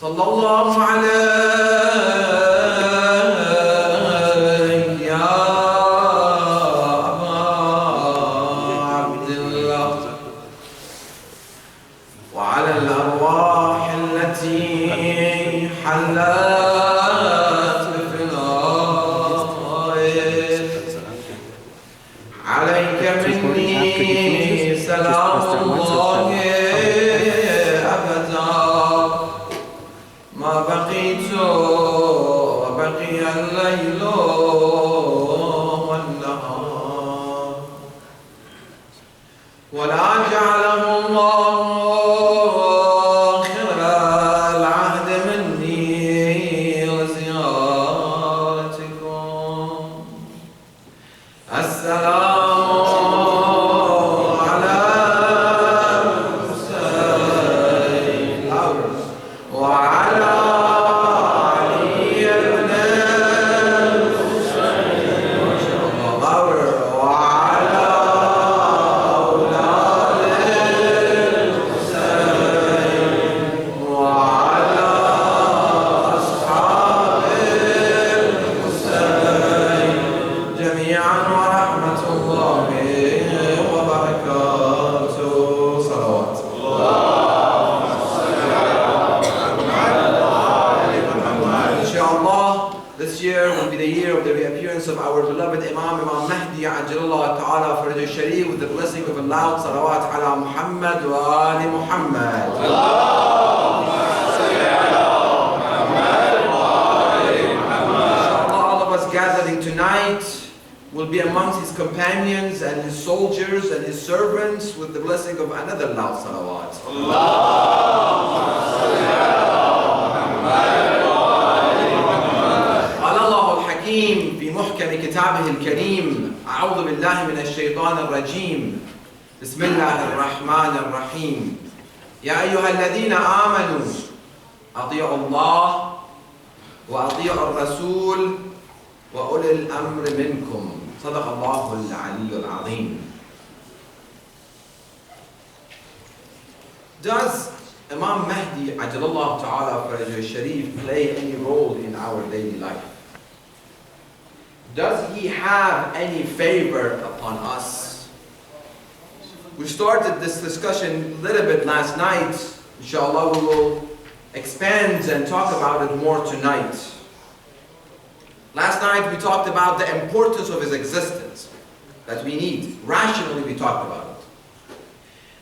صلى الله عليك يا أبا عبد الله وعلى الأرواح التي حلت بفنائك عليك مني سلام الله أبدا ما بقيت وبقي الليل والنهار ولا جعله الله آخر العهد مني وزيارتكم السلام of our beloved Imam Mahdi Ajalullah Ta'ala Faraj Sharif with the blessing of a loud salawat ala Muhammad wa ali Muhammad. Inshallah, all of us gathering tonight will be amongst his companions and his soldiers and his servants with the blessing of another loud salawat. في محكم كتابه الكريم أعوذ بالله من الشيطان الرجيم بسم الله الرحمن الرحيم يا أيها الذين آمنوا أطيعوا الله وأطيعوا الرسول وأولي الأمر منكم صدق الله العلي العظيم. Does Imam Mahdi Ajalullah Ta'ala Faraj Sharif play any role in our daily life? Does he have any favor upon us? We started this discussion a little bit last night. Inshallah, we will expand and talk about it more tonight. Last night we talked about the importance of his existence that we need. Rationally we talked about it.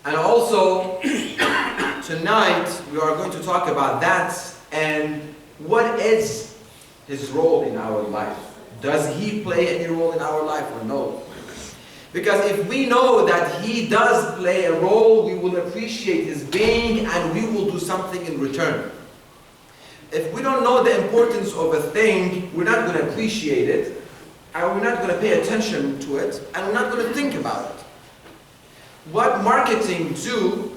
And also tonight we are going to talk about that and what is his role in our life. Does he play any role in our life or no? Because if we know that he does play a role, we will appreciate his being and we will do something in return. If we don't know the importance of a thing, we're not going to appreciate it, and we're not going to pay attention to it, and we're not going to think about it. What marketing do,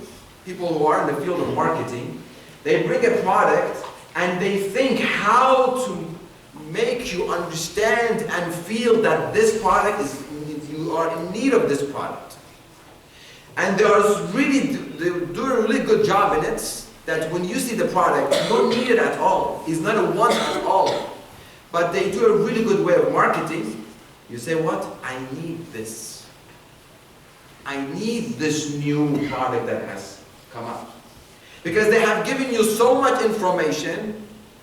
people who are in the field of marketing, they bring a product and they think how to make you understand and feel that this product is, you are in need of this product. And they do a really good job in it, that when you see the product, you don't need it at all. It's not a want at all. But they do a really good way of marketing. You say, what? I need this. I need this new product that has come up. Because they have given you so much information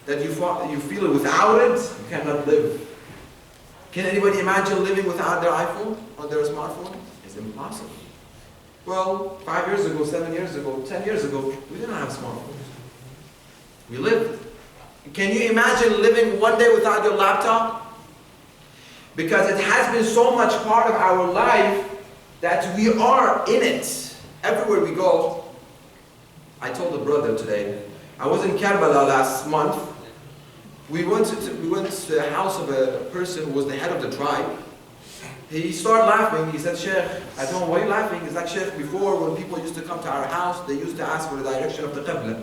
that you feel without it, you cannot live. Can anybody imagine living without their iPhone or their smartphone? It's impossible. Well, 5 years ago, 7 years ago, 10 years ago, we didn't have smartphones. We lived. Can you imagine living one day without your laptop? Because it has been so much part of our life that we are in it. Everywhere we go. I told a brother today, I was in Karbala last month. We went to the house of a person who was the head of the tribe. He started laughing. He said, Shaykh, I told him, why are you laughing? He's like, Shaykh, before when people used to come to our house, they used to ask for the direction of the Qibla.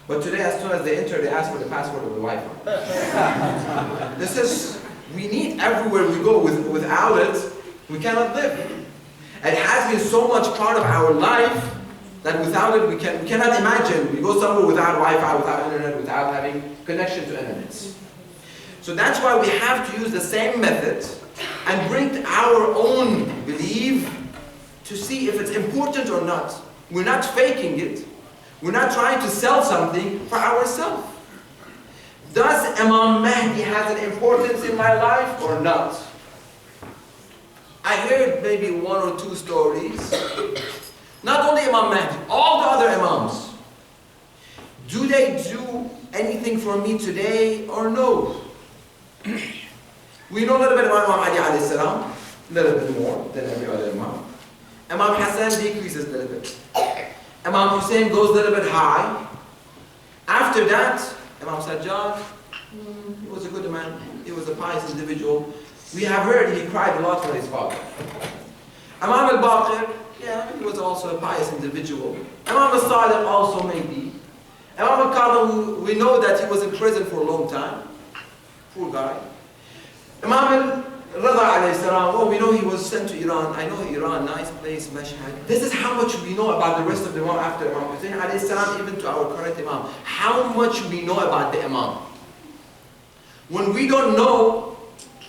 But today, as soon as they enter, they ask for the password of the Wi-Fi. This is, we need everywhere we go. Without it, we cannot live. It has been so much part of our life that without it we cannot imagine. We go somewhere without Wi-Fi, without internet, without having connection to internet. So that's why we have to use the same method and bring our own belief to see if it's important or not. We're not faking it. We're not trying to sell something for ourselves. Does Imam Mahdi have an importance in my life or not? I heard maybe one or two stories. Not only Imam Mahdi, all the other Imams. Do they do anything for me today or no? We know a little bit about Imam Ali alayhi salam, a little bit more than every other Imam. Imam Hassan decreases a little bit. Imam Hussein goes a little bit high. After that, Imam Sajjad, he was a good man. He was a pious individual. We have heard he cried a lot for his father. Imam al-Baqir, yeah, he was also a pious individual. Imam al-Sadiq also maybe. Imam al-Kadhim, we know that he was in prison for a long time. Poor guy. Imam al-Rida alayhi salam, oh, we know he was sent to Iran. I know Iran, nice place, Mashhad. This is how much we know about the rest of the Imam after Imam Hussein alayhi salam, even to our current Imam. How much we know about the Imam. When we don't know,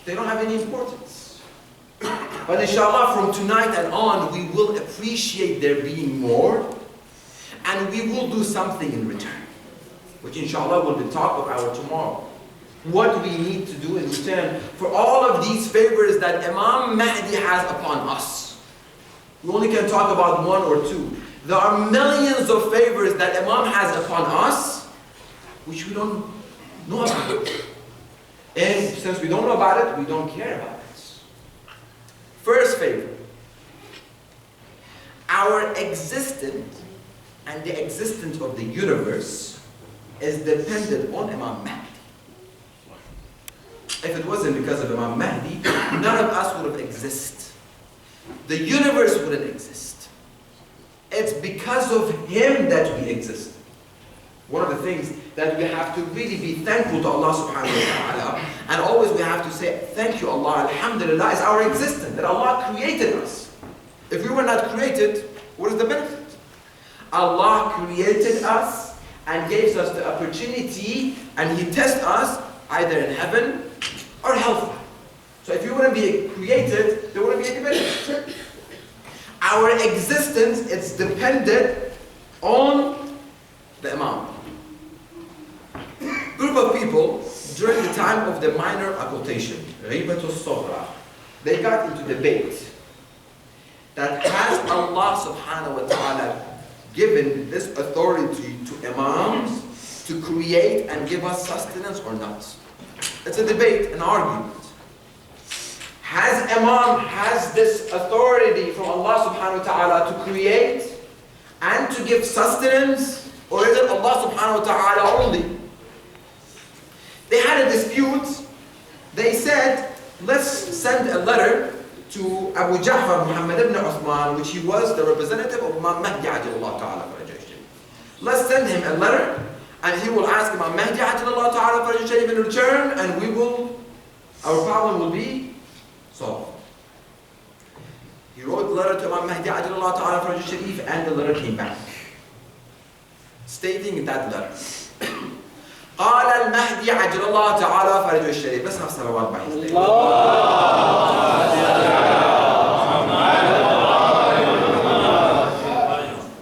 they don't have any importance. But inshallah, from tonight and on, we will appreciate there being more, and we will do something in return, which inshallah will be talk of our tomorrow. What we need to do in return for all of these favors that Imam Mahdi has upon us. We only can talk about one or two. There are millions of favors that Imam has upon us, which we don't know about. And since we don't know about it, we don't care about it. First favor. Our existence and the existence of the universe is dependent on Imam Mahdi. If it wasn't because of Imam Mahdi, none of us would have existed. The universe wouldn't exist. It's because of him that we exist. One of the things that we have to really be thankful to Allah subhanahu wa ta'ala, and always we have to say, thank you Allah, alhamdulillah, is our existence, that Allah created us. If we were not created, what is the benefit? Allah created us and gave us the opportunity, and He tests us either in heaven or hellfire. So if you wouldn't be created, there wouldn't be any benefit. Our existence is dependent on the Imam. Group of people during the time of the minor occultation, Ghibatul Soghra, they got into debate that has Allah subhanahu wa ta'ala given this authority to Imams to create and give us sustenance or not? It's a debate, an argument. Has Imam has this authority from Allah subhanahu wa ta'ala to create and to give sustenance, or is it Allah subhanahu wa ta'ala only? They had a dispute. They said, let's send a letter to Abu Ja'far Muhammad ibn Uthman, which he was the representative of Imam Mahdi ajallahu ta'ala farajah. Let's send him a letter, and he will ask Imam Mahdi ajallahu ta'ala farajah in return, and our problem will be solved. He wrote the letter to Imam Mahdi ajallahu ta'ala farajah sharif, and the letter came back, stating in that letter, قال المهدي عجل الله تعالى فرجه الشريف. بس نفس صلوات بعيد.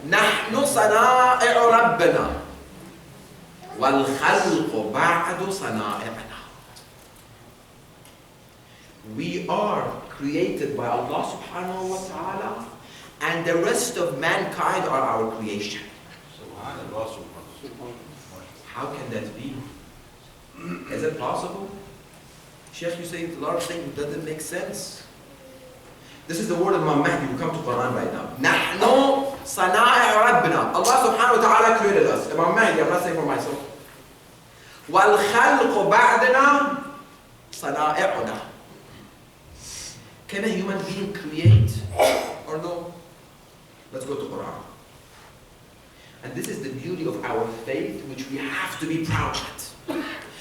نحن صنائع ربنا والخلق بعد صنائعنا. We are created by Allah subhanahu wa ta'ala, and the rest of mankind are our creation. How can that be? Is it possible? Shaykh, you say a lot of things that doesn't make sense. This is the word of Imam Mahdi. We come to Quran right now. نحن صنائع ربنا. Allah subhanahu wa ta'ala created us. Imam Mahdi, I'm not saying for myself. وَالْخَلْقُ بَعْدنا صنائعنا. Can a human being create or no? Let's go to Quran. And this is the beauty of our faith, which we have to be proud of.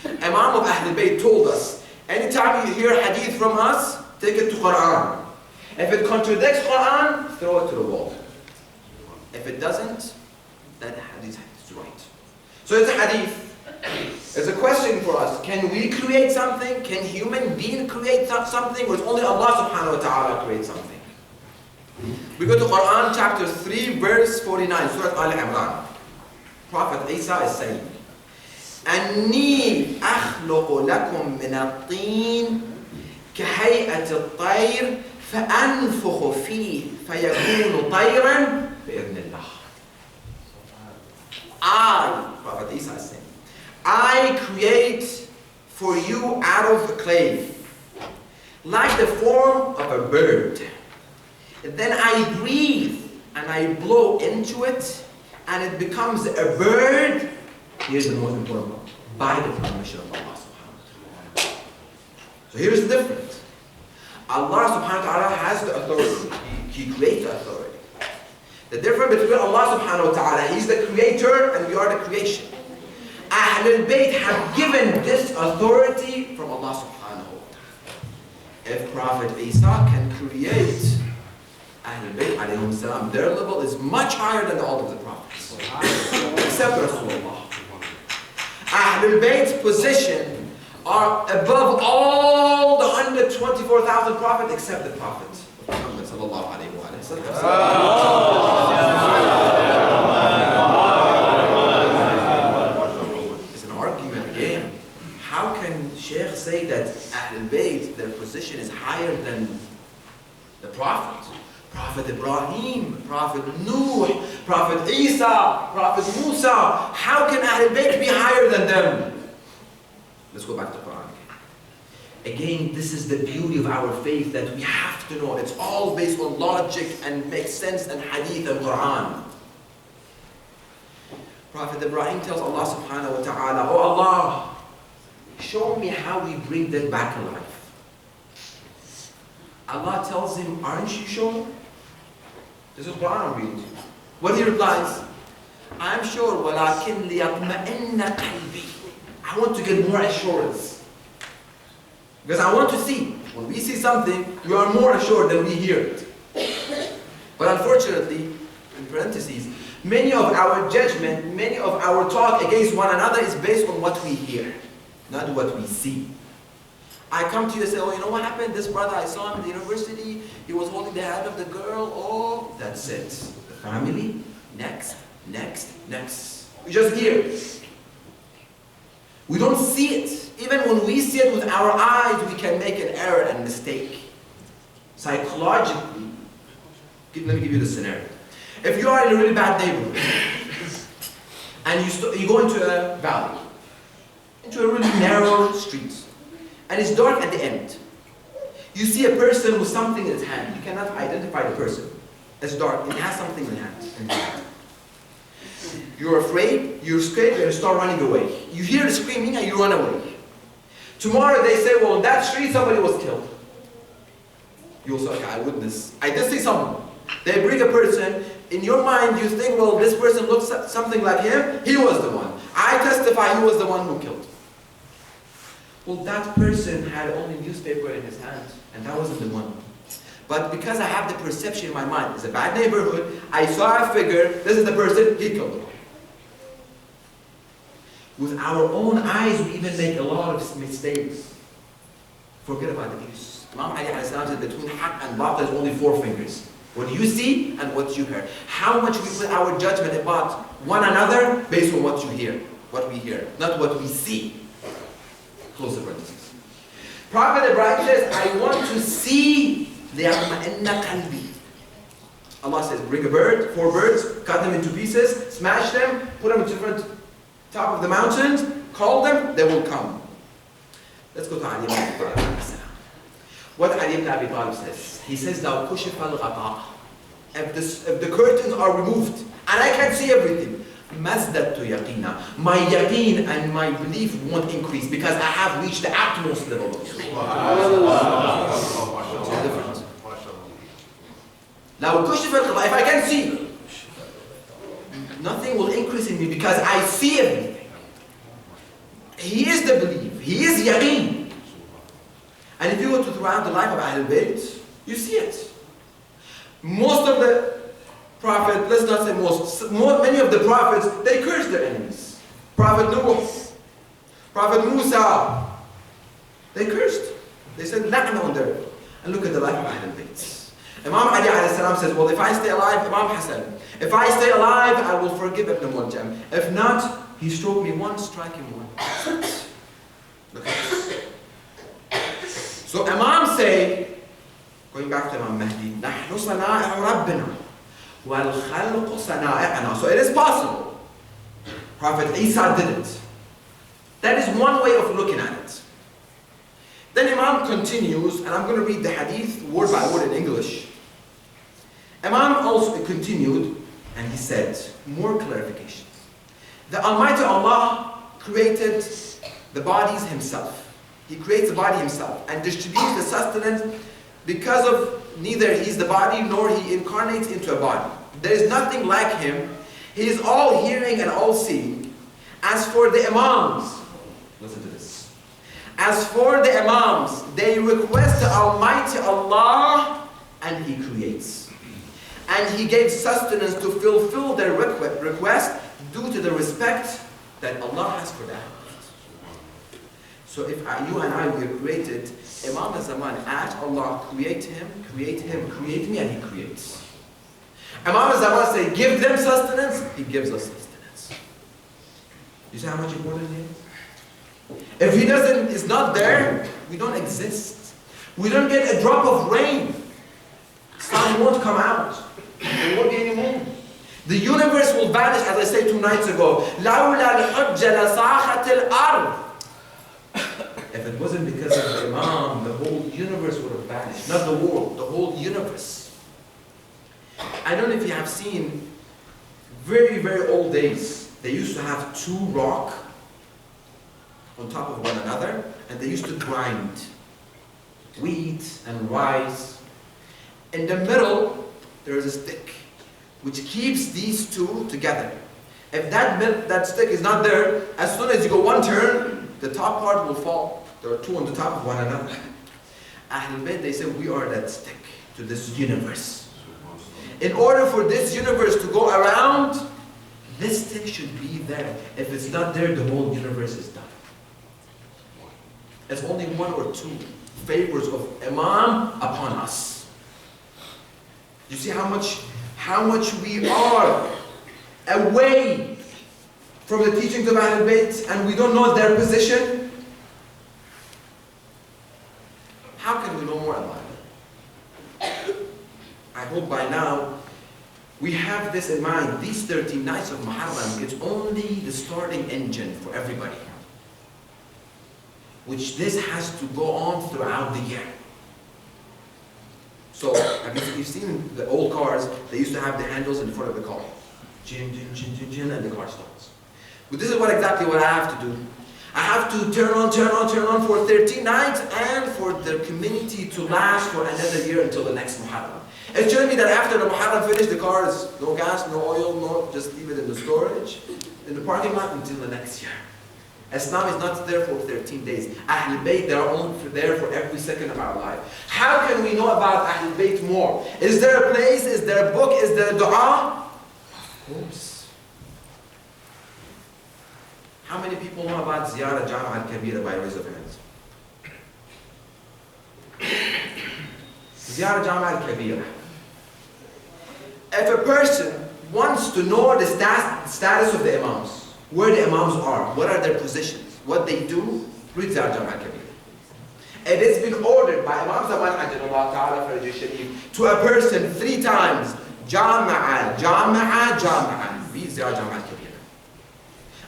Imam of Ahl Bayt told us, anytime you hear hadith from us, take it to Quran. If it contradicts Quran, throw it to the wall. If it doesn't, then the hadith is right. So it's a hadith. It's a question for us. Can we create something? Can human being create something? Or is only Allah subhanahu wa ta'ala create something? We go to Quran chapter 3 verse 49, Surah Al-Imran. Prophet Isa is saying, أني أخلق لكم من الطين كهيئة الطير فأنفخ فيه فيكون طيرا بإذن الله. Prophet Isa is saying, I create for you out of the clay, like the form of a bird. Then I breathe and I blow into it and it becomes a bird. Here's the most important one. By the permission of Allah subhanahu wa ta'ala. So here's the difference. Allah subhanahu wa ta'ala has the authority. He creates the authority. The difference between Allah subhanahu wa ta'ala, He's the creator and we are the creation. Ahlul Bayt have given this authority from Allah subhanahu wa ta'ala. If Prophet Isa can create Ahlul Bayt alayhim salam, their level is much higher than all of the prophets. Except Rasulullah. Ahlul Bayt's position are above all the 124,000 prophets except the Prophet Muhammad sallallahu alayhi wa sallam. It's an argument again. How can Shaykh say that Ahlul Bayt, their position is higher than the Prophet? Prophet Ibrahim, Prophet Nuh, Prophet Isa, Prophet Musa. How can Ahlul Bayt be higher than them? Let's go back to Quran again. Again, this is the beauty of our faith that we have to know. It's all based on logic and makes sense and hadith and Quran. Prophet Ibrahim tells Allah subhanahu wa ta'ala, Oh Allah, show me how we bring that back alive. Allah tells him, aren't you sure? This is Quran I'm reading. What he replies? I'm sure, وَلَكِنْ لِيَطْمَئِنَّ قَلْبِي. I want to get more assurance. Because I want to see. When we see something, we are more assured than we hear it. But unfortunately, in parentheses, many of our judgment, many of our talk against one another is based on what we hear, not what we see. I come to you and say, oh, you know what happened? This brother, I saw him at the university. He was holding the hand of the girl. Oh, that's it. The family, next, next, next. We just hear it. We don't see it. Even when we see it with our eyes, we can make an error and mistake. Psychologically, let me give you the scenario. If you are in a really bad neighborhood, and you go into a valley, into a really narrow street, and it's dark at the end. You see a person with something in his hand. You cannot identify the person. It's dark. It has something in his hand. You're afraid, you're scared, and you start running away. You hear the screaming and you run away. Tomorrow they say, well, in that street somebody was killed. You also say, I witness. I did see someone. They bring a person. In your mind you think, well, this person looks something like him. He was the one. I testify he was the one who killed. Well, that person had only newspaper in his hand, and that wasn't the one. But because I have the perception in my mind, it's a bad neighborhood, I saw a figure, this is the person, he killed him. With our own eyes, we even make a lot of mistakes. Forget about the news. Imam Ali said between haq and batil there's only 4 fingers. What you see and what you hear. How much we put our judgment about one another based on what you hear, what we hear, not what we see. Close the parentheses. Prophet Ibrahim says, I want to see لِيَطْمَئِنَّ قَلْبِي. Allah says, bring a bird, 4 birds, cut them into pieces, smash them, put them in different top of the mountains, call them, they will come. Let's go to Ali ibn Abi Talib. What Ali ibn Abi Talib says, he says, لَوْ كُشِفَ الْغَطَاء. If the curtains are removed, and I can see everything, مَزْدَدْتُ يَقِينًا. My yaqeen and my belief won't increase because I have reached the utmost level of yaqeen. It's different. Now, if I can see, nothing will increase in me because I see everything. He is the belief. He is yaqeen. And if you go throughout the life of Ahlul Bayt, you see it. Most of the Prophet, let's not say most, many of the prophets, they cursed their enemies. Prophet Nuh, Prophet Musa, they cursed. They said, la'na on their. And look at the life of Ahlul Bayt. Imam Ali alayhi salam says, well, if I stay alive, Imam Hassan, if I stay alive, I will forgive Ibn Muljam. If not, he struck me once, strike him once. Look at this. So Imam say, going back to Imam Mahdi, نحن صنائع ربنا والخلق صنائعنا. So it is possible. Prophet Isa did it. That is one way of looking at it. Then Imam continues, and I'm going to read the hadith word by word in English. Imam also continued, and he said, more clarification. The Almighty Allah created the bodies Himself. He creates the body Himself and distributes the sustenance because of neither He's the body nor He incarnates into a body. There is nothing like Him. He is all hearing and all seeing. As for the Imams, listen to this. As for the Imams, they request the Almighty Allah and He creates. And He gave sustenance to fulfill their request due to the respect that Allah has for them. So if you and I were created, Imam Zaman asked Allah, create him, create me, and He creates. Imam Zaman say, give them sustenance, He gives us sustenance. You see how much important He is? If He is not there, we don't exist. We don't get a drop of rain. Sun won't come out. There won't be any moon. The universe will vanish, as I said 2 nights ago. If it wasn't because of the Imam, the whole universe would have vanished. Not the world, the whole universe. I don't know if you have seen very, very old days. They used to have 2 rocks on top of one another, and they used to grind wheat and rice. In the middle, there is a stick which keeps these 2 together. If that stick is not there, as soon as you go one turn, the top part will fall. There are 2 on the top of one another. Ahlul Bayt, they say, we are that stick to this universe. In order for this universe to go around, this stick should be there. If it's not there, the whole universe is done. It's only 1 or 2 favors of Imam upon us. You see how much we are away from the teachings of Ahlul Bayt, and we don't know their position? How can we know more about it? I hope by now we have this in mind. These 13 nights of Muharram, it's only the starting engine for everybody. Which this has to go on throughout the year. So, have you seen the old cars? They used to have the handles in front of the car. Jin, jin, jin, jin, jin, and the car starts. But this is exactly what I have to do. I have to turn on for 13 nights and for the community to last for another year until the next Muharram. It's telling me that after the Muharram finish, the car is no gas, no oil, no, just leave it in the storage, in the parking lot until the next year. Islam is not there for 13 days. Ahlul Bayt, they are only there for every second of our life. How can we know about Ahlul Bayt more? Is there a place? Is there a book? Is there a dua? Of course. How many people know about Ziyarah Jama' al-Kabira by raise of hands? Ziyarah Jama' al-Kabira. If a person wants to know the status of the Imams, where the Imams are, what are their positions, what they do, read Ziyarah Jama' al-Kabira. It has been ordered by Imam Zaman Ajjalullah Ta'ala Farajih Sharif to a person 3 times, Jama'a, Jama'a, Jama'a. Read Ziyarah Jama' al-Kabira.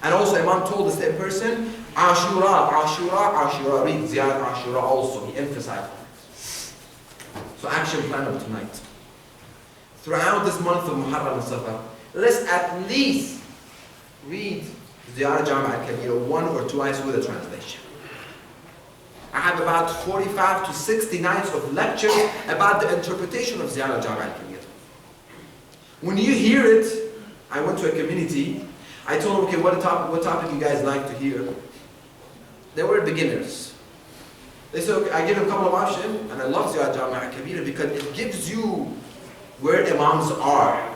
And also Imam told the same person, Ashura, Ashura, Ashura. Read Ziyarah Ashura also. He emphasized on it. So action plan of tonight. Throughout this month of Muharram Mustafa, let's at least read Ziyarah Jama' al-Kabira 1 or 2 ayahs with a translation. I have about 45 to 60 nights of lectures about the interpretation of Ziyarah Jama' al-Kabira. When you hear it, I went to a community, I told them, okay, what topic you guys like to hear? They were beginners. They said, okay, I give them a couple of options, and I love Ziyarah Jama' al-Kabira because it gives you where Imams are.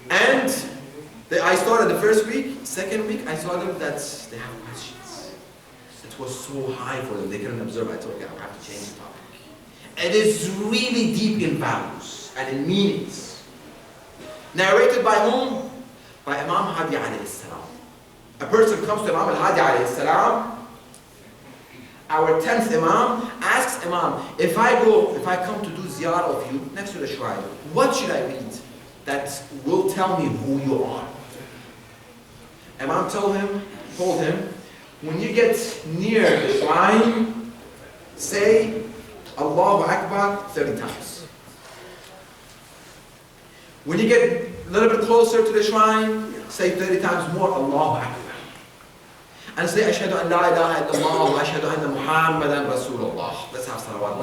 And I started the first week. Second week, I saw them that they have questions. It was so high for them, they couldn't observe. I told them, I have to change the topic. It is really deep in values and in meanings. Narrated by whom? By Imam Hadi alayhi salam. A person comes to Imam al-Hadi alayhi salam, our 10th Imam, asks Imam, if I come to do ziyarah of you next to the shrine, what should I read that will tell me who you are? Imam told him, when you get near the shrine, say Allahu Akbar 30 times. When you get a little bit closer to the shrine, say 30 times more Allahu Akbar. And say Ashhadu an la ilaha illallah wa ashhadu anna Muhammadan Rasulullah. Let's have salawat.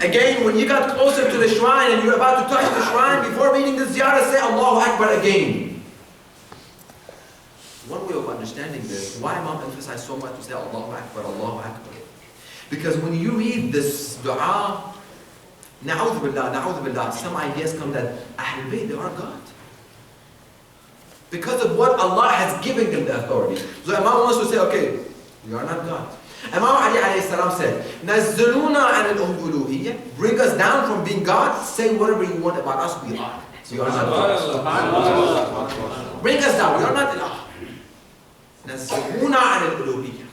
Again, when you got closer to the shrine and you're about to touch the shrine, before reading the ziyarah, say Allahu Akbar again. One way of understanding this, why Imam emphasized so much to say Allahu Akbar, Allahu Akbar? Because when you read this dua, na'udhu billah, some ideas come that Ahlul Bayt, they are God. Because of what Allah has given them the authority. So Imam wants to say, okay, we are not God. Imam Ali alayhi salam said, Nazzaluna an al-uluhiyyah, bring us down from being God, say whatever you want about us, we are. We are not God. Bring us down, we are not ilah. Nazzaluna an al-uluhiyyah.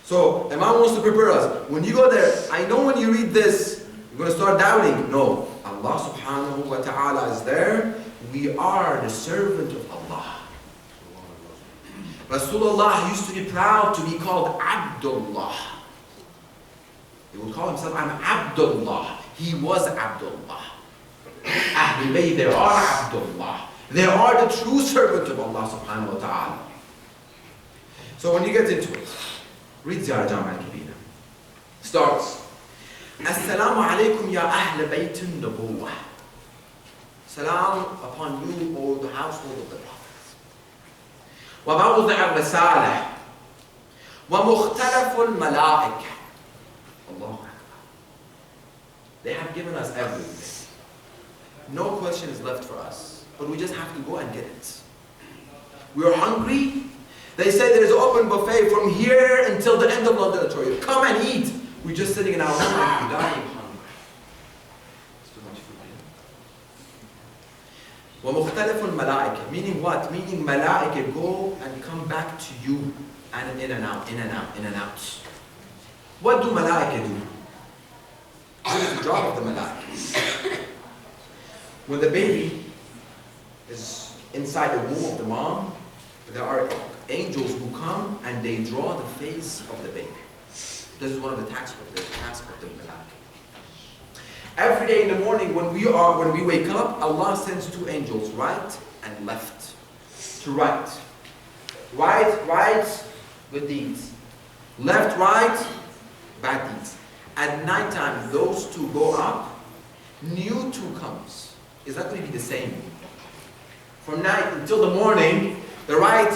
So Imam wants to prepare us. When you go there, I know when you read this, you're going to start doubting. No, Allah subhanahu wa ta'ala is there. We are the servant of Allah. Rasulullah used to be proud to be called Abdullah. He would call himself, I'm Abdullah. He was Abdullah. Ahlul Bayt, they are Abdullah. They are the true servant of Allah subhanahu wa ta'ala. So when you get into it, read Ziyarah Jami' al-Kabira. Starts. Assalamu alaikum ya Ahl Bayt al-Nubuwwah. Salam upon you, O the household of the Prophet. وموضع الرسالة ومختلف الملائكة. Allahu Akbar. They have given us everything. No question is left for us, but we just have to go and get it. We are hungry. They say there is an open buffet from here until the end of London Auditorium. Come and eat. We're just sitting in our home and we're dying hungry. It's too much food. وَمُخْتَلِفُ الْمَلَائِكَةِ. Meaning what? Meaning malaika go and come back to you and in and out, in and out, in and out. What do malaika do? What is the job of the malaika? When the baby is inside the womb of the mom, there are angels who come and they draw the face of the baby. This is one of the tasks of the malaika. Every day in the morning when we wake up, Allah sends two angels, right and left. To right. Right, good deeds. Left, right, bad deeds. At night time, those two go up, new two comes. It's not going to be the same. From night until the morning, the right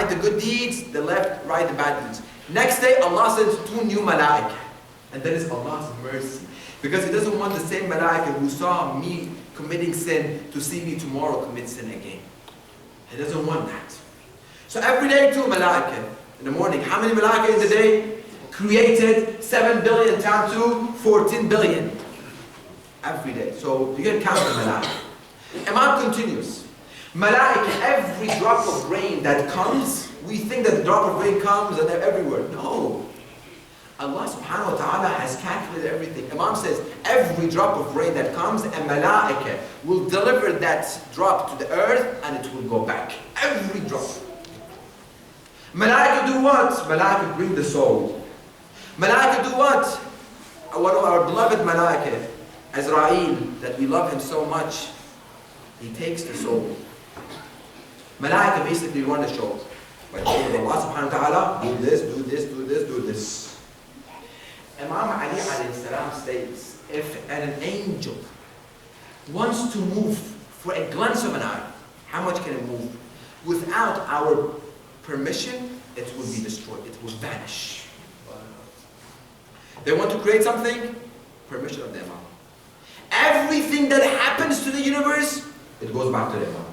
the good deeds, the left, right the bad deeds. Next day, Allah sends two new malaika. And that is Allah's mercy. Because He doesn't want the same malaika who saw me committing sin to see me tomorrow commit sin again. He doesn't want that. So every day, two malaika. In the morning, how many malaika in the day? Created 7 billion times 2, 14 billion. Every day. So you can count the malaika. Imam continues. Malaika, every drop of rain that comes, we think that the drop of rain comes and they're everywhere. No. Allah subhanahu wa ta'ala has calculated everything. Imam says, every drop of rain that comes, a malaika will deliver that drop to the earth and it will go back. Every drop. Malaika do what? Malaika bring the soul. Malaika do what? One of our beloved malaika, Azrael, that we love him so much, he takes the soul. Malaika basically run the show. But Allah subhanahu wa ta'ala, do this, do this, do this, do this. Imam Ali alayhi salam states, if an angel wants to move for a glance of an eye, how much can it move? Without our permission, it will be destroyed. It will vanish. They want to create something, permission of the Imam. Everything that happens to the universe, it goes back to the Imam.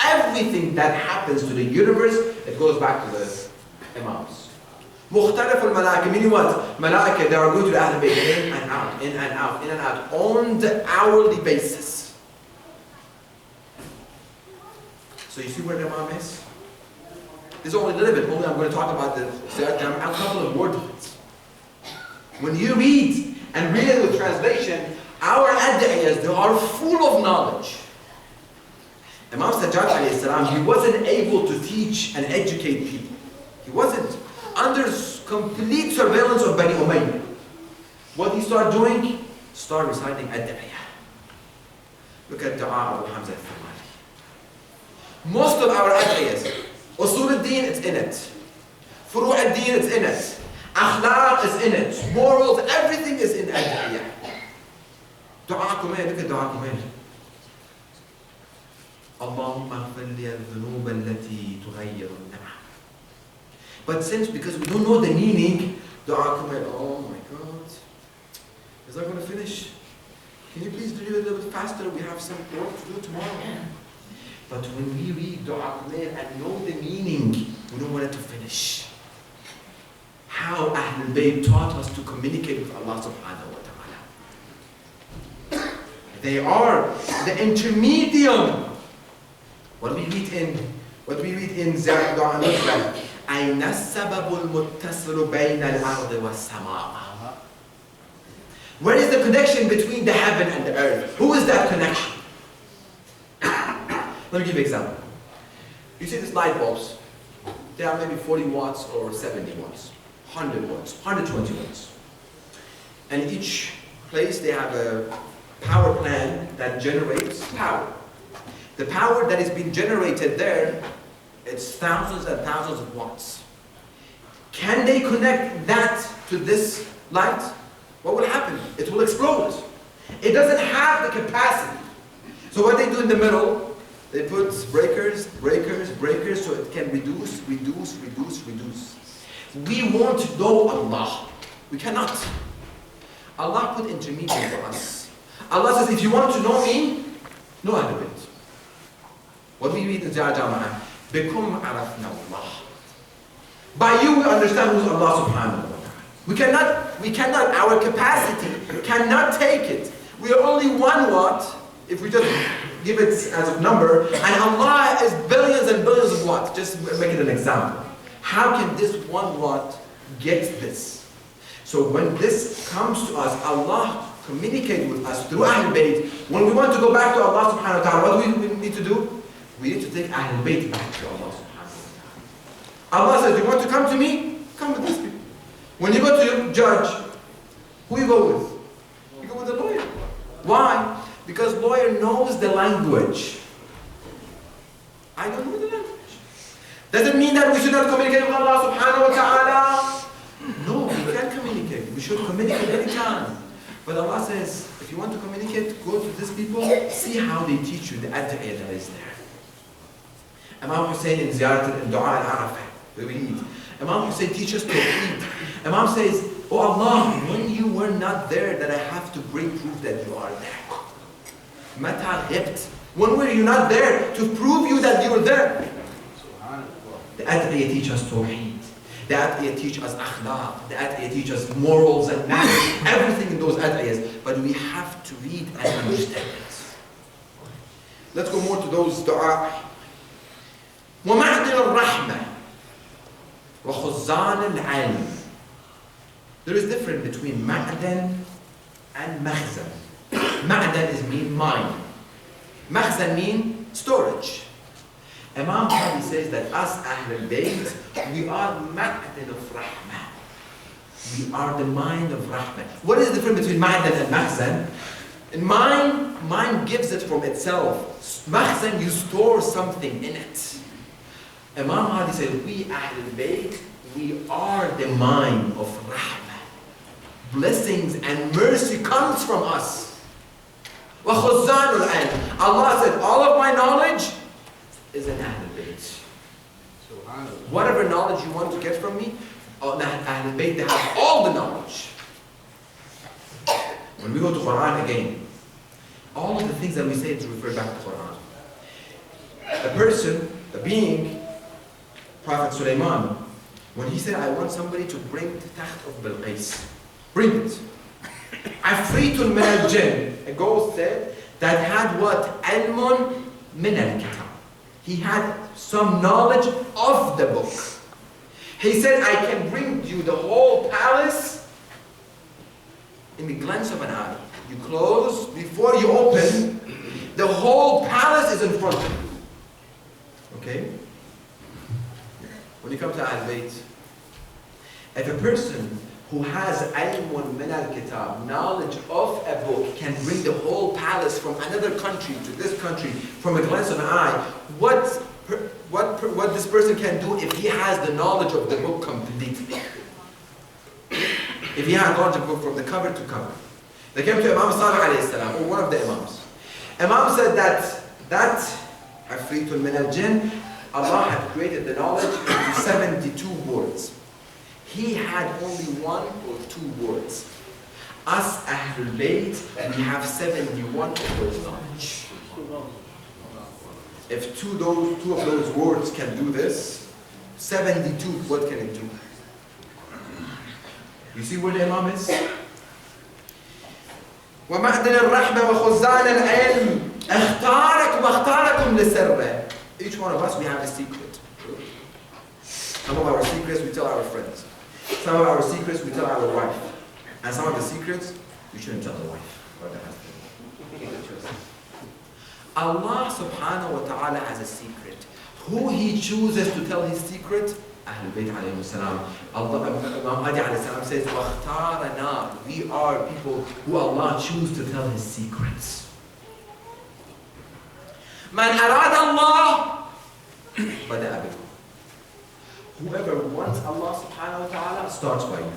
Everything that happens to the universe, it goes back to the Imams. مختلف الملائكة, meaning what? Malaika, they are going to the Ahl Bayt in and out, in and out, in and out, on the hourly basis. So you see where the Imam is? This is only a little bit, only I'm going to talk about the Ziyarah Jama'ah, a couple of words. When you read and read it with translation, our ad'iyas, they are full of knowledge. Imam Sajjad alayhi salam, he wasn't able to teach and educate people. He wasn't. Under complete surveillance of Bani Umayyah. What he started doing? Start reciting ad'iyah. Look at Dua Abu Hamza al-Famali. Most of our ad'iyas, Usul al-Din, it's in it. Furu' al-Din, it's in it. Akhlaq is in it. Morals, everything is in ad'iyah. Dua Kumail, look at Dua Kumail. اللهم اغفر لي الذنوب التي تغير النعم. But because we don't know the meaning, Dua Kumail, oh my God, is that going to finish? Can you please do it a little bit faster? We have some work to do tomorrow. But when we read Dua Kumail and know the meaning, we know when to finish. How Ahlul Bayt taught us to communicate with Allah subhanahu wa ta'ala. They are the intermedium. What we read in Ziyarah Dua al-Nusra, أين السبب المتصل بين الأرض والسماء. Where is the connection between the heaven and the earth? Who is that connection? Let me give you an example. You see these light bulbs. They are maybe 40 watts or 70 watts, 100 watts, 120 watts. And each place they have a power plant that generates power. The power that is being generated there, it's thousands and thousands of watts. Can they connect that to this light? What will happen? It will explode. It doesn't have the capacity. So what they do in the middle, they put breakers, so it can reduce. We won't know Allah. We cannot. Allah put intermediate for us. Allah says, if you want to know me, know Ahlul Bayt. What we read in Ziyarah Jama'ah, بِكُمْ عَرَفْنَا اللَّهِ. By you we understand who's Allah subhanahu wa ta'ala. We cannot, our capacity cannot take it. We are only 1 watt, if we just give it as a number, and Allah is billions and billions of watts. Just make it an example. How can this 1 watt get this? So when this comes to us, Allah communicates with us through Ahlul Bayt. When we want to go back to Allah subhanahu wa ta'ala, what do we need to do? We need to take Ahlul Bayt back to Allah subhanahu wa ta'ala. Allah says, you want to come to me? Come with these people. When you go to your judge, who you go with? You go with the lawyer. Why? Because lawyer knows the language. I don't know the language. Does it mean that we should not communicate with Allah subhanahu wa ta'ala? No, we can communicate. We should communicate anytime. But Allah says, if you want to communicate, go to these people, see how they teach you the ad'iyah that is there. Imam Hussein in Ziyarat in Dua al-Arafah, we read. Imam Hussein teaches Tawheed. Imam says, oh Allah, when you were not there, that I have to bring proof that you are there. Mata ghibt. When were you not there to prove you that you were there? The ad'iyah teaches us Tawheed. The ad'iyah teaches us akhlaq. The ad'iyah teaches us morals and manners. Everything in those ad'iyahs. But we have to read and understand it. Let's go more to those dua. وَمَعْدِنَ الرَّحْمَةِ وَخُزَّانِ الْعَلْمِ. There is difference between ma'dan and makhzan. Ma'dan is mean mine. Makhzan mean storage. Imam Mahdi says that us Ahlul Bayt, we are ma'dan of rahmah. We are the mind of rahmah. What is the difference between ma'dan and makhzan? In mine gives it from itself. Makhzan, you store something in it. Imam Mahdi said, we Ahlul Bayt, we are the mine of rahmah. Blessings and mercy comes from us. وَخُزَّانُ الْعِلْمِ. Allah said, all of my knowledge is in Ahlul Bayt. Whatever knowledge you want to get from me, Ahlul Bayt, they have all the knowledge. when we go to Quran again, all of the things that we say is refer back to Quran. A person, a being, Prophet Sulaiman, when he said, I want somebody to bring the Takht of Bilqis, bring it. Afritun min al-jinn, a ghost said, that had what? Ilmun min al-kitab. He had some knowledge of the book. He said, I can bring you the whole palace in the glance of an eye. You close, before you open, the whole palace is in front of you. Okay? When you come to Ahl-Bayt, if a person who has ilmun min al-kitab, knowledge of a book, can bring the whole palace from another country to this country from a glance of an eye, what this person can do if he has the knowledge of the book completely? If he had knowledge of the book from the cover to cover. They came to Imam Salih alayhi salam, or one of the Imams. Imam said that Afritun min al-Jinn, Allah had created the knowledge into 72 words. He had only 1 or 2 words. Us, Ahlul Bayt, we have 71 of those knowledge. If two of those words can do this, 72, what can it do? You see where the Imam is? وَمَعْدِنَ الرَّحْمَةِ وَخُزَّانَ الْعِلْمِ اخْتَارَكُمْ وَاخْتَارَكُمْ لِسِرِّهِ. Each one of us, we have a secret. Some of our secrets we tell our friends. Some of our secrets we tell our wife. And some of the secrets we shouldn't tell the wife or the husband. Allah subhanahu wa ta'ala has a secret. Who He chooses to tell His secret? Ahlul Bayt alayhi salam. Al-Mahdi alayhi salam says, وَاخْتَارَنَا. We are people who Allah chooses to tell His secrets. مَنْ أَرَادَ اللَّهِ بَدَأَ بِكُمْ. Whoever wants Allah subhanahu wa ta'ala starts by you.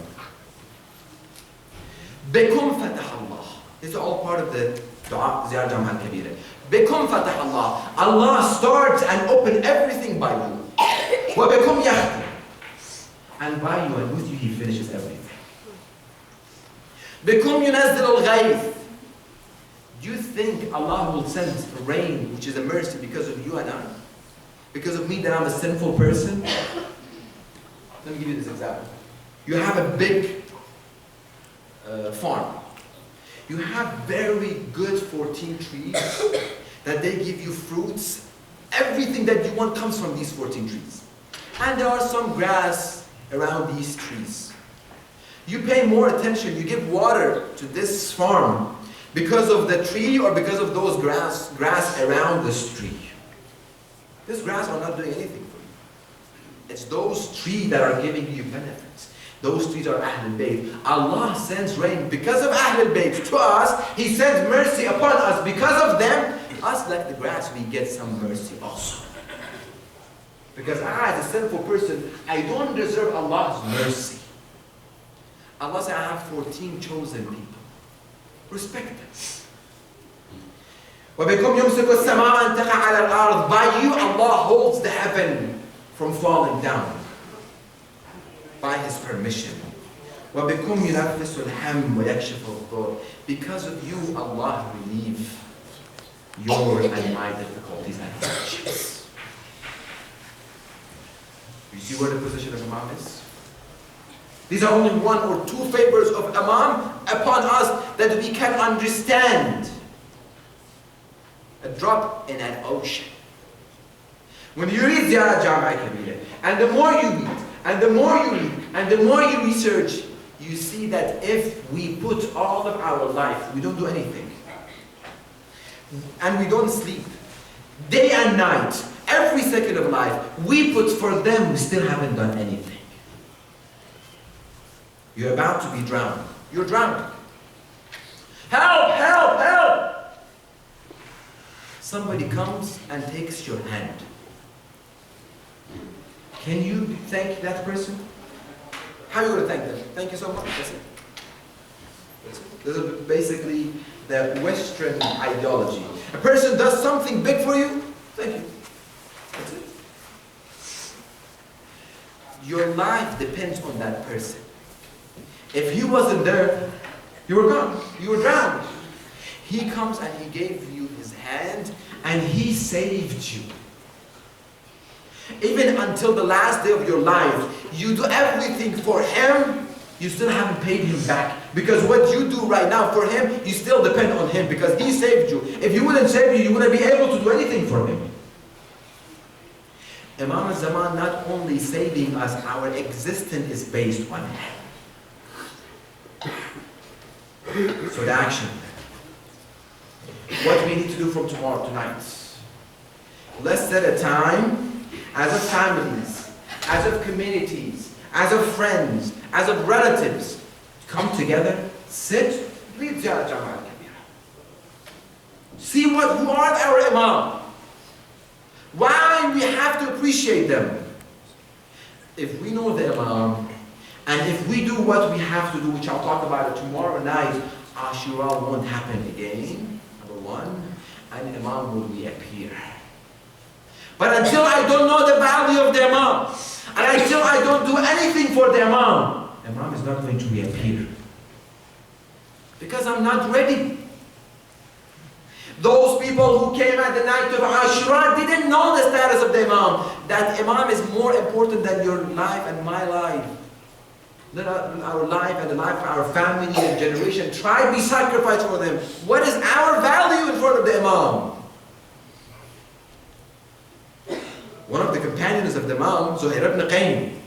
بِكُمْ فَتَحَ اللَّهِ. This is all part of the dua, Ziyar Jam'ah al-Kabira. بِكُمْ فَتَحَ اللَّهِ. Allah starts and opens everything by you. وَبِكُمْ يَخْتِمُ. And by you and with you He finishes everything. بِكُمْ يُنَزِّلُ الْغَيْثِ. Do you think Allah will send rain, which is a mercy, because of you and I? Because of me, that I'm a sinful person? Let me give you this example. You have a big farm. You have very good 14 trees that they give you fruits. Everything that you want comes from these 14 trees. And there are some grass around these trees. You pay more attention, you give water to this farm because of the tree or because of those grass around this tree. This grass are not doing anything for you. It's those trees that are giving you benefits. Those trees are Ahlul Bayt. Allah sends rain because of Ahlul Bayt to us. He sends mercy upon us because of them. Us, like the grass, we get some mercy also. Because I, as a sinful person, I don't deserve Allah's mercy. Allah said, I have 14 chosen people. Respect them. وَبِكُمْ يُمْسِكُ السَّمَاءَ أَن تَقَعَ عَلَى الْأَرْضِ. By you, Allah holds the heaven from falling down. By His permission. وَبِكُمْ يُنَفِّسُ الْهَمِّ وَيَكْشِفُ الضُّرَّ. Because of you, Allah relieves your and my difficulties and hardships. You see where the position of Imam is? These are only 1 or 2 favors of Imam upon us that we can understand. A drop in an ocean. When you read Ziyar Jam'ah al-Kabira, and the more you read, and the more you read, and the more you research, you see that if we put all of our life, we don't do anything. And we don't sleep. Day and night, every second of life, we put for them, we still haven't done anything. You're about to be drowned. You're drowning. Help! Help! Help! Somebody comes and takes your hand. Can you thank that person? How are you going to thank them? Thank you so much. That's it. That's it. This is basically the Western ideology. A person does something big for you, thank you. That's it. Your life depends on that person. If he wasn't there, You were gone. You were drowned. He comes and he gave you his hand and he saved you. Even until the last day of your life, you do everything for him, you still haven't paid him back. Because what you do right now for him, you still depend on him because he saved you. If he wouldn't save you, you wouldn't be able to do anything for him. Imam al-Zaman not only saving us, our existence is based on him. So the action. What we need to do from tomorrow, tonight. Let's set a time as of families, as of communities, as of friends, as of relatives. Come together, sit, read Jama'ah al-Kabira. See who are our Imam. Why we have to appreciate them. If we know the Imam, and if we do what we have to do, which I'll talk about it tomorrow night, Ashura won't happen again, number one, and Imam will reappear. But until I don't know the value of the Imam, and until I don't do anything for the Imam, Imam is not going to reappear. Because I'm not ready. Those people who came at the night of Ashura didn't know the status of the Imam. That Imam is more important than your life and my life. Than our life and the life of our family and generation. Try to be sacrificed for them. What is our value in front of the Imam? One of the companions of the Imam, Zuhair ibn Qaym,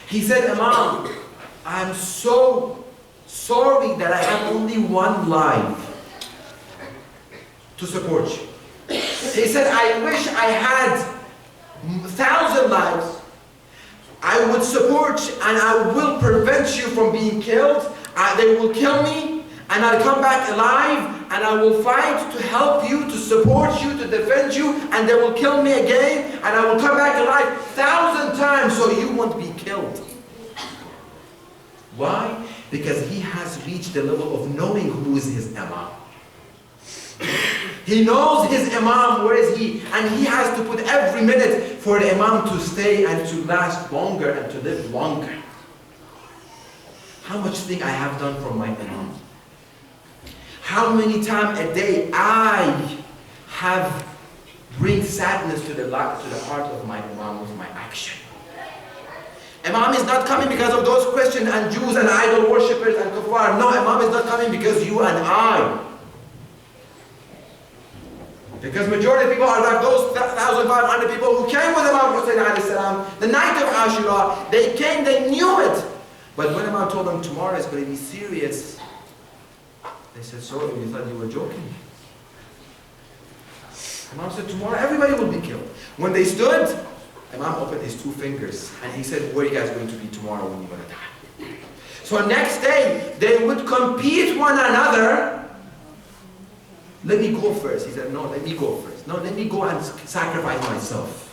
he said, Imam, I'm so sorry that I have only one life to support you. He said, I wish I had 1,000 lives. I would support you and I will prevent you from being killed. They will kill me and I'll come back alive and I will fight to help you, to support you, to defend you, and they will kill me again and I will come back alive 1,000 times so you won't be killed. Why? Because he has reached the level of knowing who is his Imam. He knows his Imam, where is he? And he has to put every minute for the Imam to stay and to last longer and to live longer. How much thing I have done for my Imam? How many times a day I have bring sadness to the heart of my Imam with my action. Imam is not coming because of those Christians and Jews and idol worshippers and kuffar. No, Imam is not coming because you and I. Because majority of people are like those 1,500 people who came with Imam Hussein alayhi salam, the night of Ashura. They came, they knew it. But when Imam told them tomorrow is going to be serious, they said, sorry, we thought you were joking. Imam said, tomorrow everybody will be killed. When they stood, Imam opened his 2 fingers and he said, where are you guys going to be tomorrow when you're going to die? So next day, they would compete one another. Let me go first. He said, no, let me go first. No, let me go and sacrifice myself.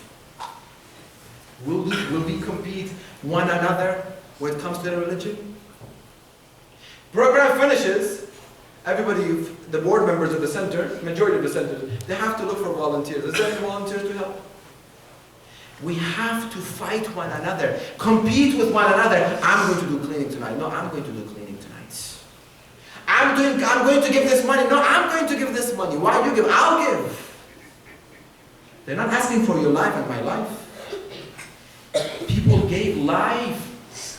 Will we compete one another when it comes to the religion? Program finishes. Everybody, the board members of the center, majority of the center, they have to look for volunteers. Is there any volunteers to help? We have to fight one another, compete with one another. I'm going to do cleaning tonight. No, I'm going to do cleaning tonight. I'm going to give this money. No, I'm going to give this money. Why you give? I'll give. They're not asking for your life and my life. People gave life.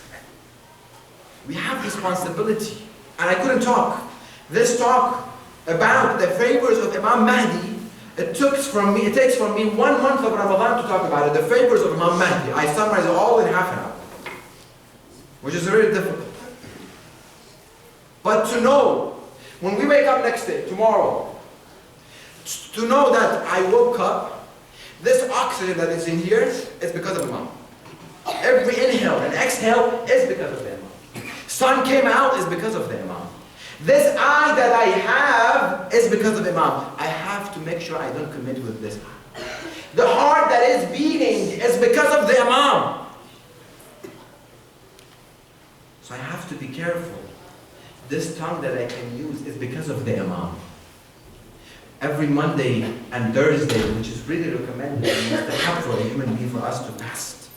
We have responsibility. And I couldn't talk. This talk about the favors of Imam Mahdi, it takes from me 1 month of Ramadan to talk about it. The favors of Imam Mahdi. I summarize it all in half an hour, which is very difficult. But to know, when we wake up next day, tomorrow, to know that I woke up, this oxygen that is in here is because of Imam. Every inhale and exhale is because of the Imam. Sun came out is because of the Imam. This eye that I have is because of Imam. I have to make sure I don't commit with this eye. The heart that is beating is because of the Imam. So I have to be careful. This tongue that I can use is because of the Imam. Every Monday and Thursday, which is really recommended and mustahab for a human being for us to fast.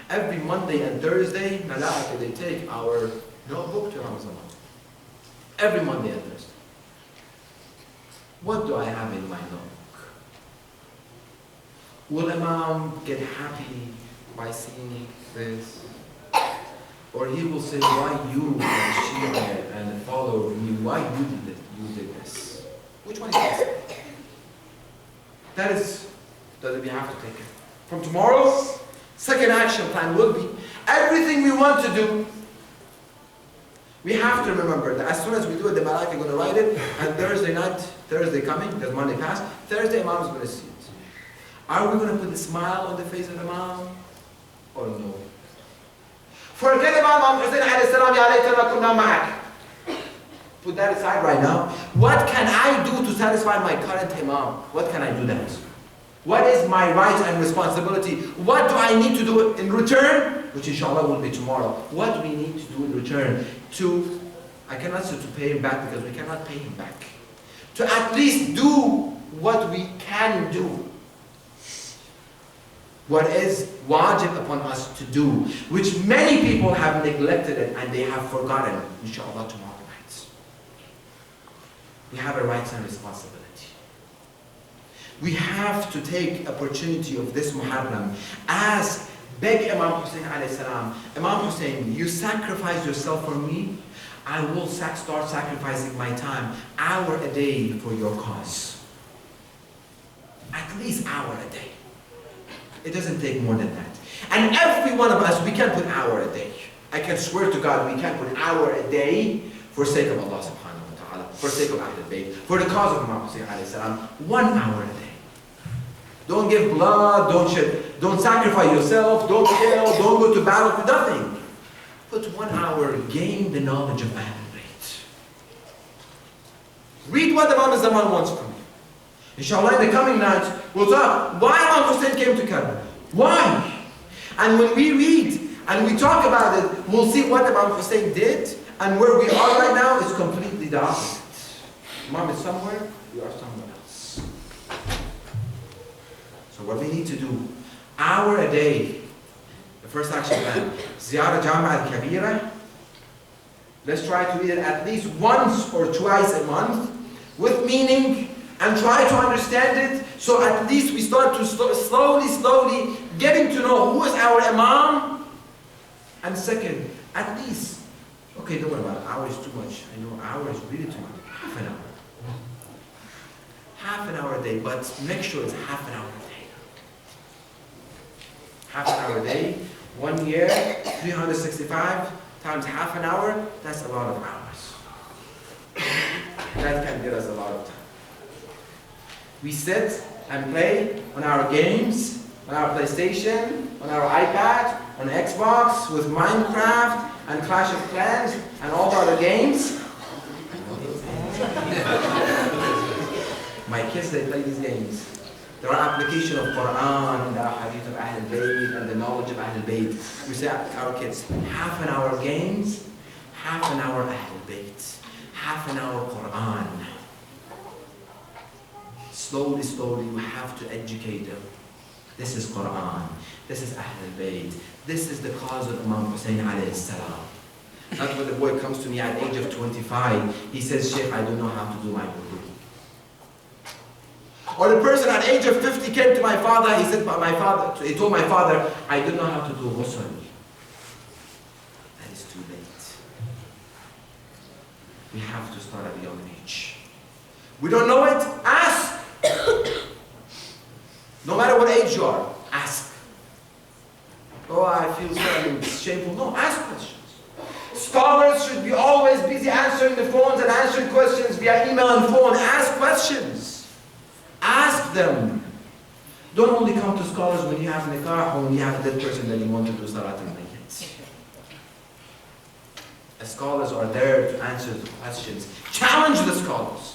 Every Monday and Thursday, Malaika, they take our notebook to Ramadan. Every Monday and Thursday. What do I have in my notebook? Will Imam get happy by seeing this? Or he will say, why you, Shia and follow me, why you did this? Which one is this? That is that we have to take it. From tomorrow's second action plan will be everything we want to do. We have to remember that as soon as we do it, the Malaika are going to write it, and Thursday coming, because Monday passed, Thursday Imam is going to see it. Are we going to put a smile on the face of Imam? Or no? Forget about Imam Hussein alayhi salam, ya laytana kunna ma'ak. Put that aside right now. What can I do to satisfy my current Imam? What can I do that? What is my right and responsibility? What do I need to do in return? Which inshallah will be tomorrow. What do we need to do in return to, I cannot say to pay him back because we cannot pay him back. To at least do what we can do. What is wajib upon us to do, which many people have neglected it and they have forgotten, inshallah tomorrow night. We have a right and responsibility. We have to take opportunity of this Muharram as beg Imam Hussein alayhi salam, Imam Hussein, you sacrifice yourself for me, I will start sacrificing my time, hour a day for your cause. At least hour a day. It doesn't take more than that. And every one of us, we can put hour a day. I can swear to God, we can put hour a day for sake of Allah subhanahu wa ta'ala, for sake of Ahlul Bayt, for the cause of Imam Hussein alayhi salam, 1 hour a day. Don't give blood, don't sacrifice yourself, don't kill, don't go to battle for nothing. Put 1 hour, gain the knowledge of Ahlul Bayt. Read what Imam Zaman wants from you. Inshallah, in the coming nights, we'll talk why Imam Hussein came to Karbala. Why? And when we read and we talk about it, we'll see what Imam Hussein did, and where we are right now is completely the opposite. Imam is somewhere, we are somewhere else. So what we need to do, hour a day, the first action plan, Ziyarah Jama al-Kabira. Let's try to read it at least once or twice a month with meaning and try to understand it, so at least we start to slowly getting to know who is our Imam. And second, at least, okay, don't worry about it, hour is too much. I know hour is really too much. Half an hour. Half an hour a day, but make sure it's half an hour a day. Half an hour a day, 1 year, 365 times half an hour, that's a lot of hours. That can get us a lot of time. We sit and play on our games, on our PlayStation, on our iPad, on Xbox, with Minecraft and Clash of Clans and all the other games. My kids, they play these games. There are applications of Quran, and there are hadith of Ahlul Bayt, and the knowledge of Ahlul Bayt. We say to our kids, half an hour games, half an hour Ahlul Bayt, half an hour Quran. Slowly, you have to educate them. This is Quran. This is Ahlul Bayt. This is the cause of Imam Hussein alayhi salam. Not when the boy comes to me at the age of 25, he says, Shaykh, I don't know how to do my wudu. Or the person at the age of 50 came to my father, he told my father, I don't know how to do ghusl. That is too late. We have to start at a young age. We don't know it? Ask. No matter what age you are, ask. Oh, I feel so shameful. No, ask questions. Scholars should be always busy answering the phones and answering questions via email and phone. Ask questions. Ask them. Don't only come to scholars when you have nikah or when you have a dead person that you want to do salat al-mayyit. The scholars are there to answer the questions. Challenge the scholars.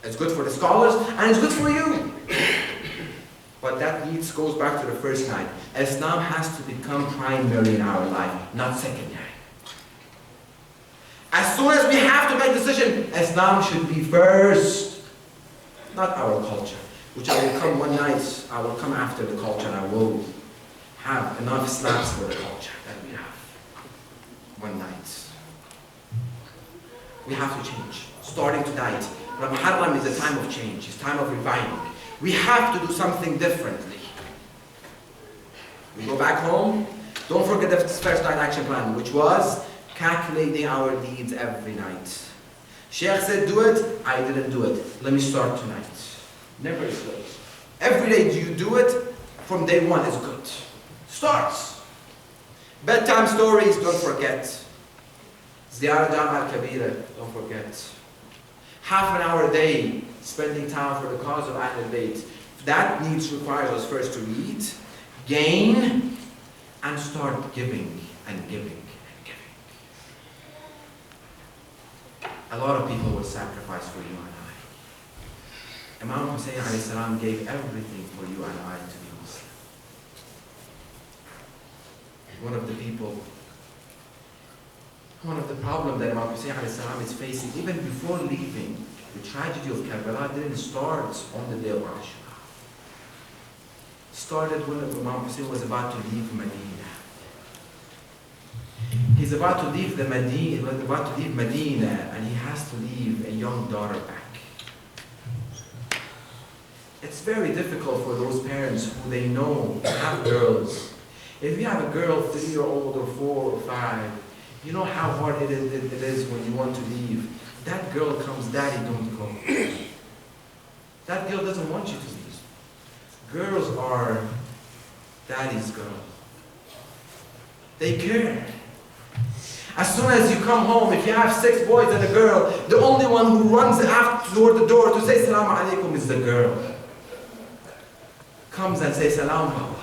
It's good for the scholars and it's good for you. But that goes back to the first night. Islam has to become primary in our life, not secondary. As soon as we have to make a decision, Islam should be first, not our culture. Which I will come one night, I will come after the culture and I will have enough slaps for the culture that we have. One night. We have to change, starting tonight. Muharram is a time of change, it's a time of reviving. We have to do something differently. We go back home, don't forget the first night action plan, which was calculating our deeds every night. Shaykh said do it, I didn't do it. Let me start tonight. Never is late. Every day you do it, from day one is good. Starts. Bedtime stories, don't forget. Ziyarah Jama al-Kabira, don't forget. Half an hour a day, spending time for the cause of Ahl al-Bayt. That needs requires us first to read, gain, and start giving and giving and giving. A lot of people will sacrifice for you and I. Imam Hussein alayhi salam gave everything for you and I to be Muslim. One of the problems that Imam Hussein alayhi salam is facing, even before leaving, the tragedy of Karbala didn't start on the day of Ashura. It started when Imam Hussein was about to leave Medina. He's about to leave Medina, and he has to leave a young daughter back. It's very difficult for those parents who they know have girls. If you have a girl 3-year-old or 4 or 5, you know how hard it is when you want to leave. That girl comes, Daddy, don't go. That girl doesn't want you to leave. Girls are Daddy's girl. They care. As soon as you come home, if you have 6 boys and a girl, the only one who runs after toward the door to say Salaam Alaikum is the girl. Comes and says Salaam.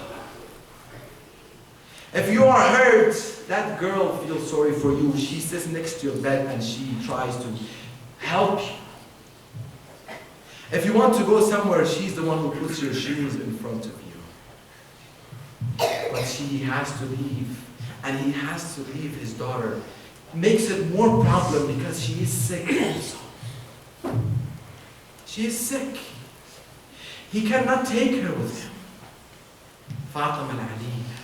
If you are hurt, that girl feels sorry for you. She sits next to your bed and she tries to help you. If you want to go somewhere, she's the one who puts your shoes in front of you. But she has to leave. And he has to leave his daughter. Makes it more problem because she is sick also. She is sick. He cannot take her with him. Fatima al-Aliyah.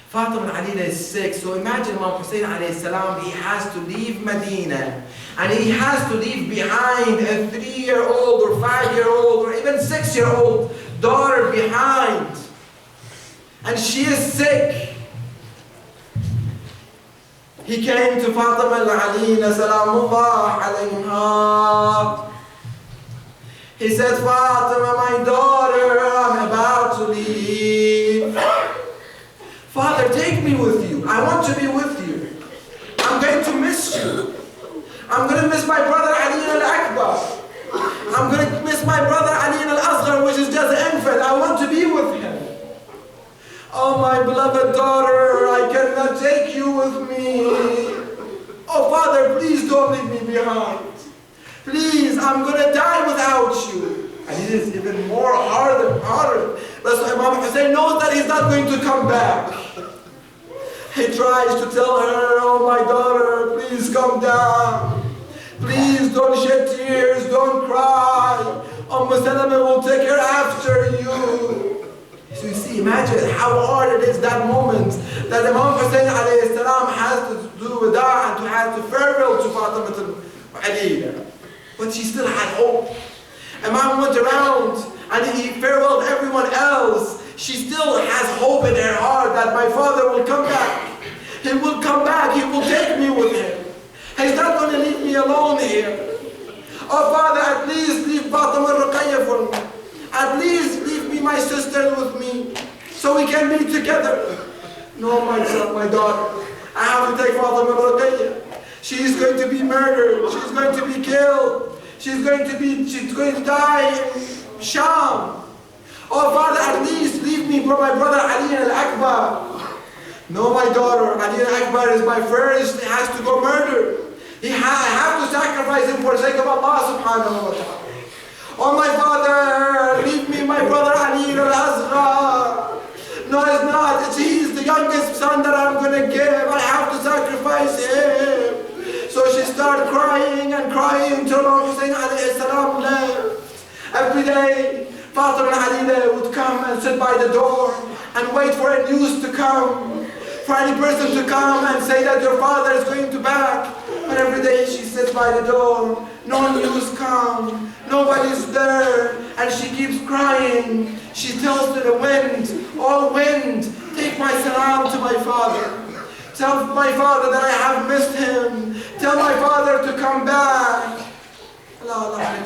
Fatima al-Aliyah is sick. So imagine Imam Hussein alayhi salam, he has to leave Medina. And he has to leave behind a 3-year-old or 5-year-old or even 6-year-old daughter behind. And she is sick. He came to Fatima al-Aliyah, salamullah alayha. He said, Fatima, my daughter, I'm about to leave. Father, take me with you. I want to be with you. I'm going to miss you. I'm going to miss my brother Ali al-Akbar. I'm going to miss my brother Ali al-Asghar, which is just an infant. I want to be with him. Oh, my beloved daughter, I cannot take you with me. Oh, Father, please don't leave me behind. Please, I'm going to die without you. And it is even more harder. That's why Imam Hussein knows that he's not going to come back. He tries to tell her, oh, my daughter, please come down. Please don't shed tears, don't cry. Salama will take her after you. So you see, imagine how hard it is that moment that Imam Hussein alayhi salam has to do wada and has to farewell to Fatima al-Aliyah. But she still had hope. Imam went around and he farewelled everyone else. She still has hope in her heart that my father will come back. He will come back. He will take me with him. He's not going to leave me alone here. Oh Father, at least leave Fatima al-Ruqayya for me. At least leave me my sister with me so we can be together. No, my son, my daughter. I have to take Fatima al-Ruqayya. She's going to be murdered. She's going to be killed. She's going to die in Sham. Oh Father, at least leave me for my brother Ali al-Akbar. No, my daughter, Ali al-Akbar is my first. He has to go murdered. I have to sacrifice him for the sake of Allah subhanahu wa ta'ala. Oh my Father, leave me my brother Ali al-Asghar. No, it's not. He's the youngest son that I'm going to give. I have to sacrifice him. So she started crying and crying until Imam Hussein alayhi salam left. Every day, Fatima al-Aliyah would come and sit by the door and wait for a news to come for any person to come and say that your father is going to back. But every day she sits by the door, no news come, nobody's there, and she keeps crying. She tells to the wind, "Oh wind, take my salam to my father. Tell my father that I have missed him. Tell my father to come back." Allah, Allah,